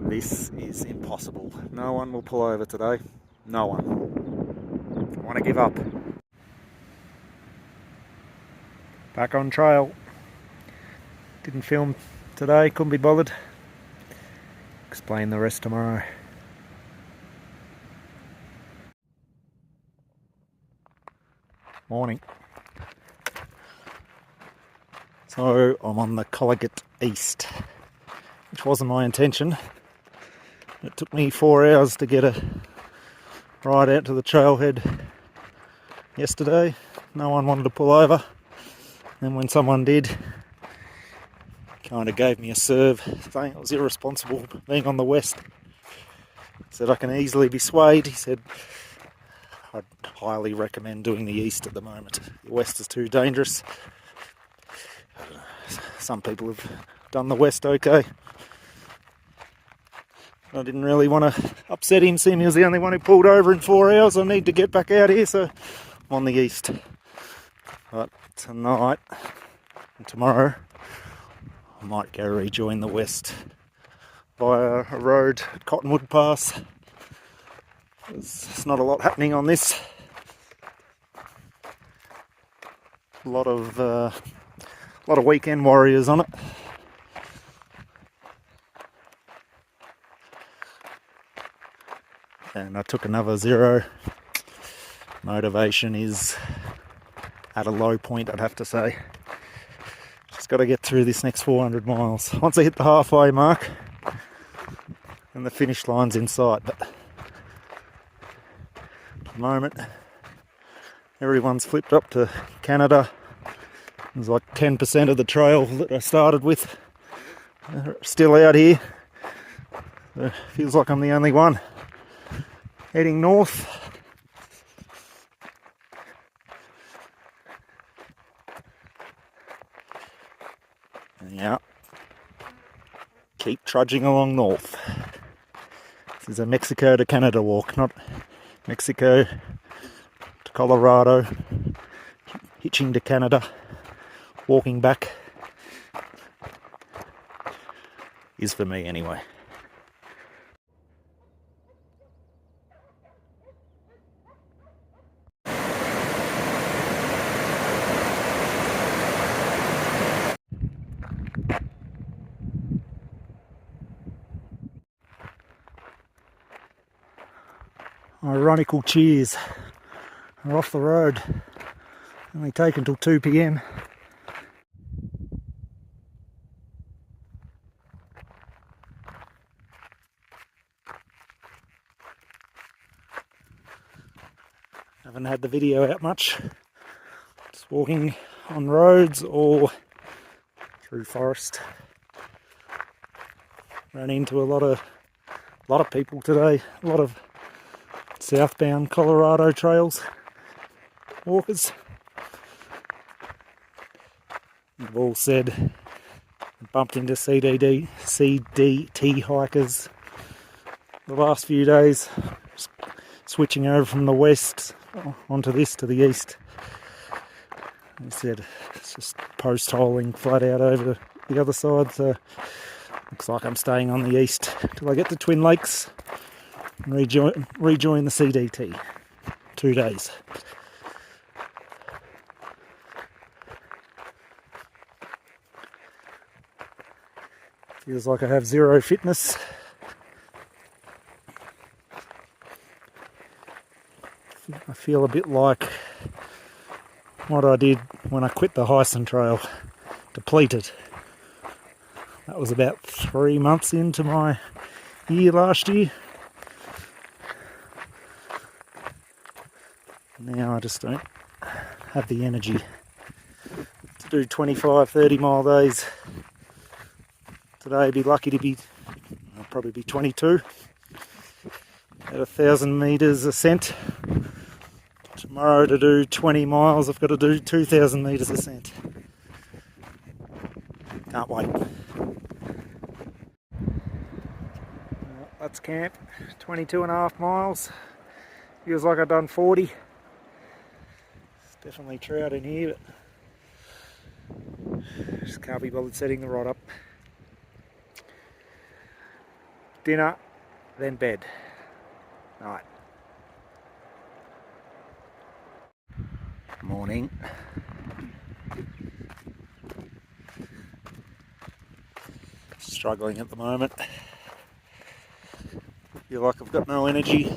This is impossible. No one will pull over today. No one. I want to give up. Back on trail. Didn't film today, couldn't be bothered. Explain the rest tomorrow. Morning. So I'm on the Collegiate East, which wasn't my intention. It took me 4 hours to get a ride out to the trailhead yesterday. No one wanted to pull over, and when someone did, kind of gave me a serve saying it was irresponsible being on the west. Said I can easily be swayed. He said I'd highly recommend doing the east at the moment. The west is too dangerous. Some people have done the west okay. I didn't really want to upset him, seeing he was the only one who pulled over in 4 hours. I need to get back out here, so I'm on the east. But tonight and tomorrow I might go rejoin the west via a road at Cottonwood Pass. There's not a lot happening on this. A lot of weekend warriors on it. And I took another 0. Motivation is at a low point, I'd have to say. Just got to get through this next 400 miles. Once I hit the halfway mark, and the finish line's in sight. But at the moment, everyone's flipped up to Canada. There's like 10% of the trail that I started with still out here. It feels like I'm the only one heading north. Yeah, keep trudging along north. This is a Mexico to Canada walk, not Mexico to Colorado, hitching to Canada, walking back is for me anyway. Ironical cheers. We're off the road. Only take until 2 p.m. Haven't had the video out much. Just walking on roads or through forest. Ran into a lot of people today. A lot of southbound Colorado trails walkers. They've all said bumped into CDT hikers the last few days, switching over from the west onto this to the east. They said it's just post holing flat out over the other side, so looks like I'm staying on the east till I get to Twin Lakes and rejoin the CDT. 2 days. Feels like I have 0 fitness. I feel a bit like what I did when I quit the Hyson Trail, depleted. That was about 3 months into my year last year. Now I just don't have the energy to do 25, 30 mile days. Today I'd be lucky to be, I'll probably be 22 at 1,000 metres ascent. Tomorrow to do 20 miles I've got to do 2,000 metres ascent. Can't wait. That's camp, 22.5 miles. Feels like I've done 40. It's definitely trout in here, but just can't be bothered setting the rod up. dinner, then bed. Night. Morning. Struggling at the moment. Feel like I've got no energy.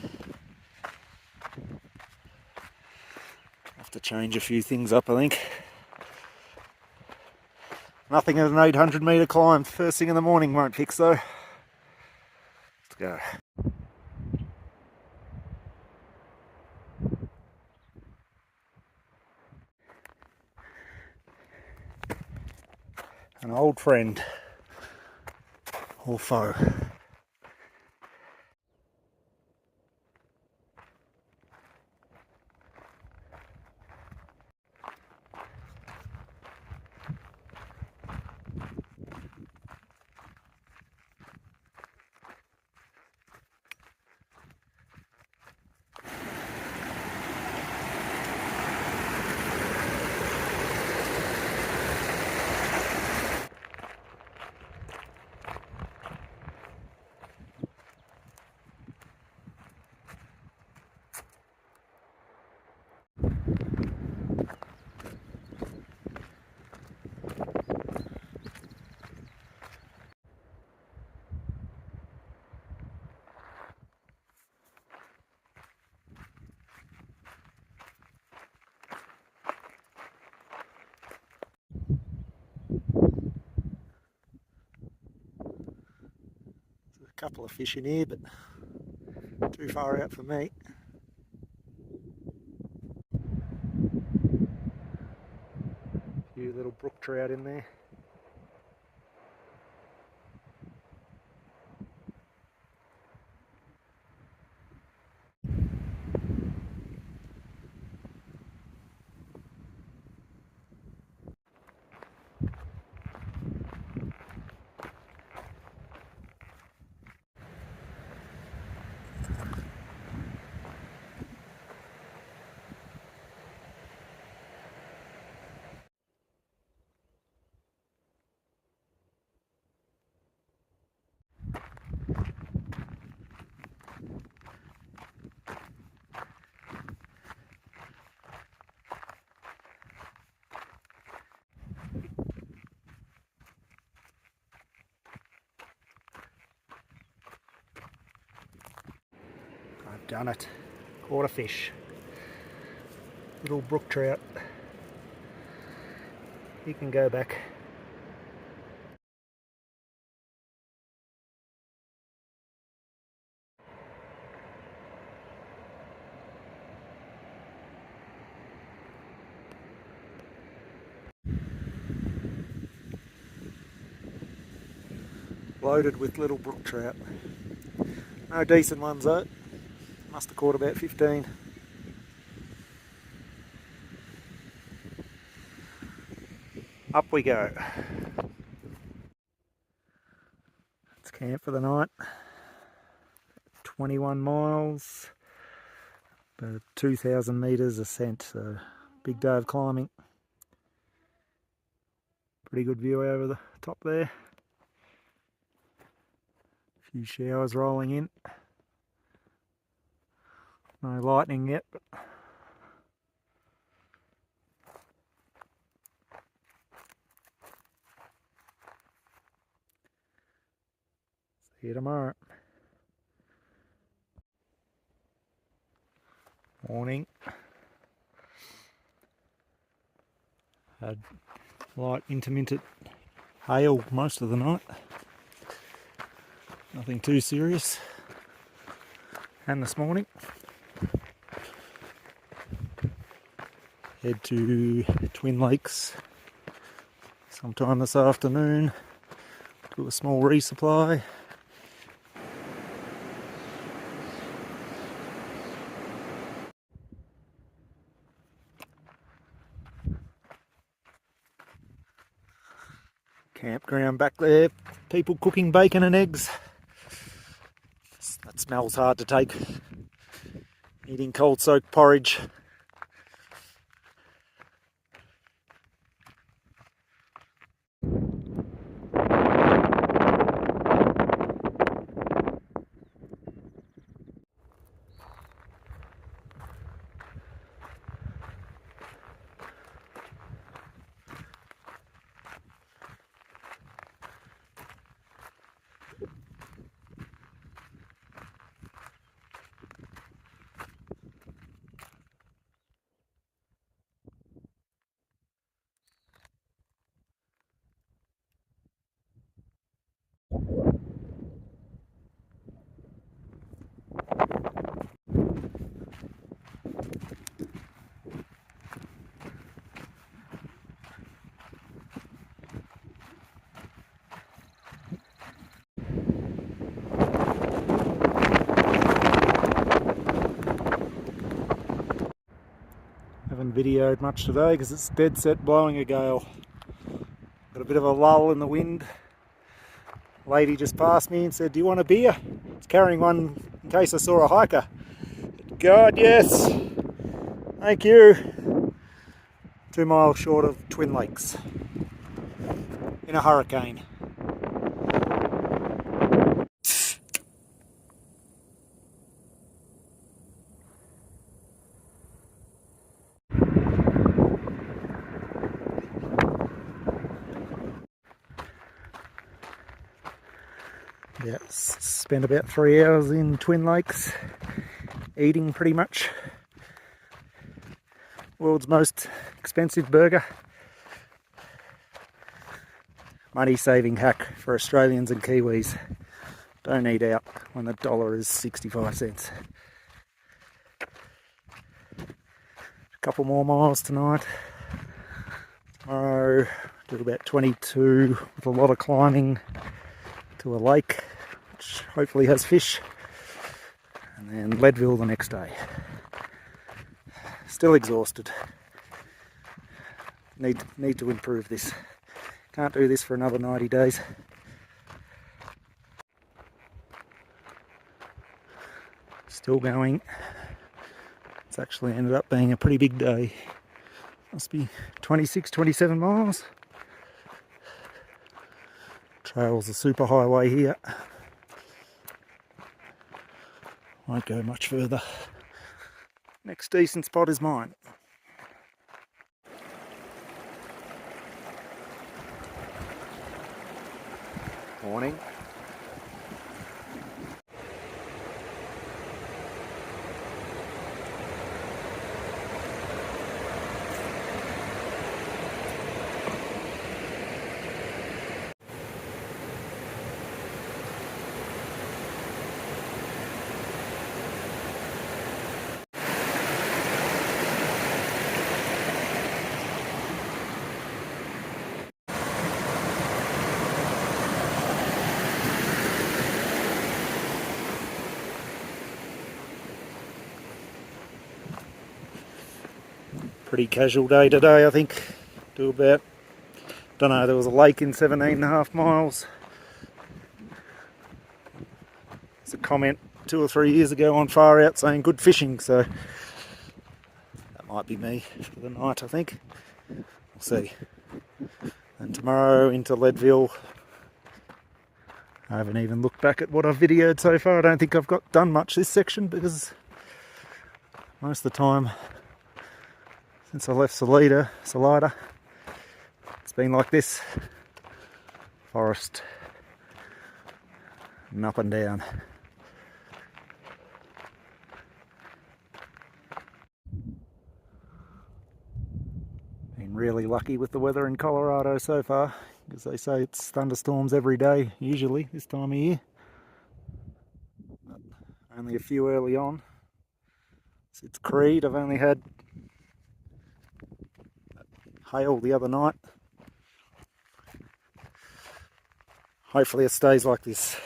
Have to change a few things up, I think. Nothing at an 800 metre climb first thing in the morning won't fix though. Let's go. An old friend or foe. A couple of fish in here, but too far out for me. A few little brook trout in there. I've done it. Caught a fish. Little brook trout. He can go back. Loaded with little brook trout. No decent ones though. Must have caught about 15. Up we go. Let's camp for the night. 21 miles, about 2,000 metres ascent, so big day of climbing. Pretty good view over the top there. A few showers rolling in. No lightning yet, but see you tomorrow. Morning. Had light intermittent hail most of the night. Nothing too serious. And this morning, head to Twin Lakes sometime this afternoon. Do a small resupply. Campground back there, people cooking bacon and eggs. That smells hard to take. Eating cold soaked porridge. haven't videoed much today because it's dead set blowing a gale. Got a bit of a lull in the wind. Lady just passed me and said, "Do you want a beer?" I was carrying one in case I saw a hiker. God, yes! Thank you! 2 miles short of Twin Lakes. In a hurricane. Yeah, spent about 3 hours in Twin Lakes, eating pretty much. World's most expensive burger. Money saving hack for Australians and Kiwis. Don't eat out when the dollar is 65 cents. A couple more miles tonight. Tomorrow do about 22 with a lot of climbing to a lake, which hopefully has fish, and then Leadville the next day. Still exhausted. Need to improve this. Can't do this for another 90 days. Still going. It's actually ended up being a pretty big day. Must be 26, 27 miles. Trail's a super highway here. Won't go much further. Next decent spot is mine. Morning. Pretty casual day today, I think. Do about, don't know, there was a lake in 17.5 miles. There's a comment 2 or 3 years ago on Far Out saying good fishing, so that might be me for the night, I think. We'll see. And tomorrow into Leadville. I haven't even looked back at what I've videoed so far. I don't think I've done much this section because most of the time since I left Salida, it's been like this. Forest and up and down. Been really lucky with the weather in Colorado so far, because they say it's thunderstorms every day, usually this time of year. But only a few early on. It's Creed, I've only had hail the other night. Hopefully it stays like this.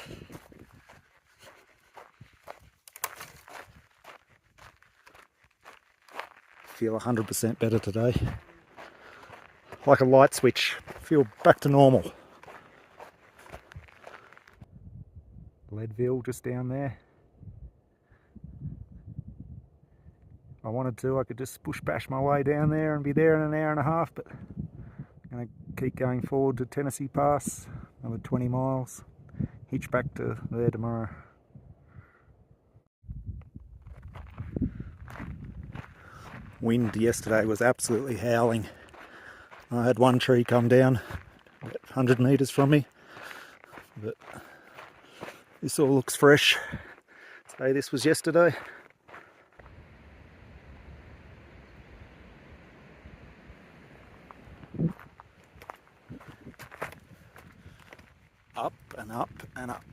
Feel 100% better today. Like a light switch. Feel back to normal. Leadville just down there. If I wanted to, I could just push bash my way down there and be there in an hour and a half, but I'm going to keep going forward to Tennessee Pass, another 20 miles, hitch back to there tomorrow. Wind yesterday was absolutely howling. I had one tree come down about 100 metres from me, but this all looks fresh. Say this was yesterday. Up and up and up.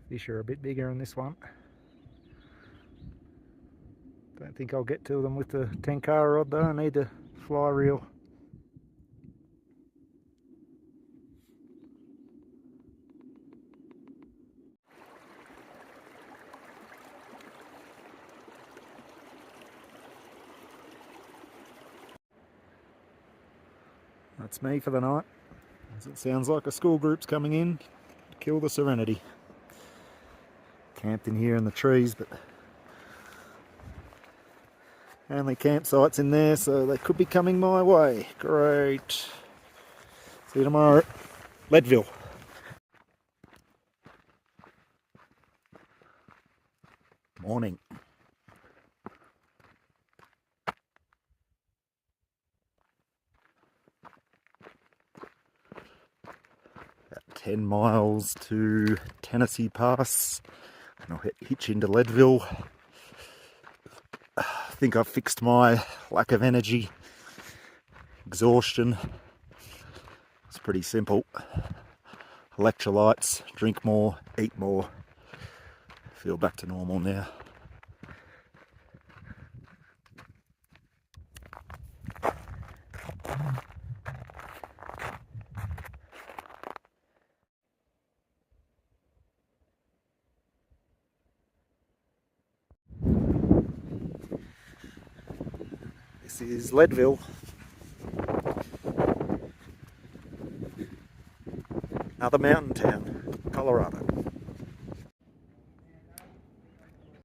Fish are a bit bigger in this one. Don't think I'll get to them with the Tenkara rod though. I need the fly reel. That's me for the night. As it sounds like a school group's coming in to kill the Serenity. Camped in here in the trees, but only campsites in there, so they could be coming my way. Great. See you tomorrow. Leadville. Morning. About 10 miles to Tennessee Pass, and I'll hitch into Leadville. I think I've fixed my lack of energy, exhaustion. It's pretty simple. Electrolytes, drink more, eat more. Feel back to normal now. This is Leadville. Another mountain town, Colorado.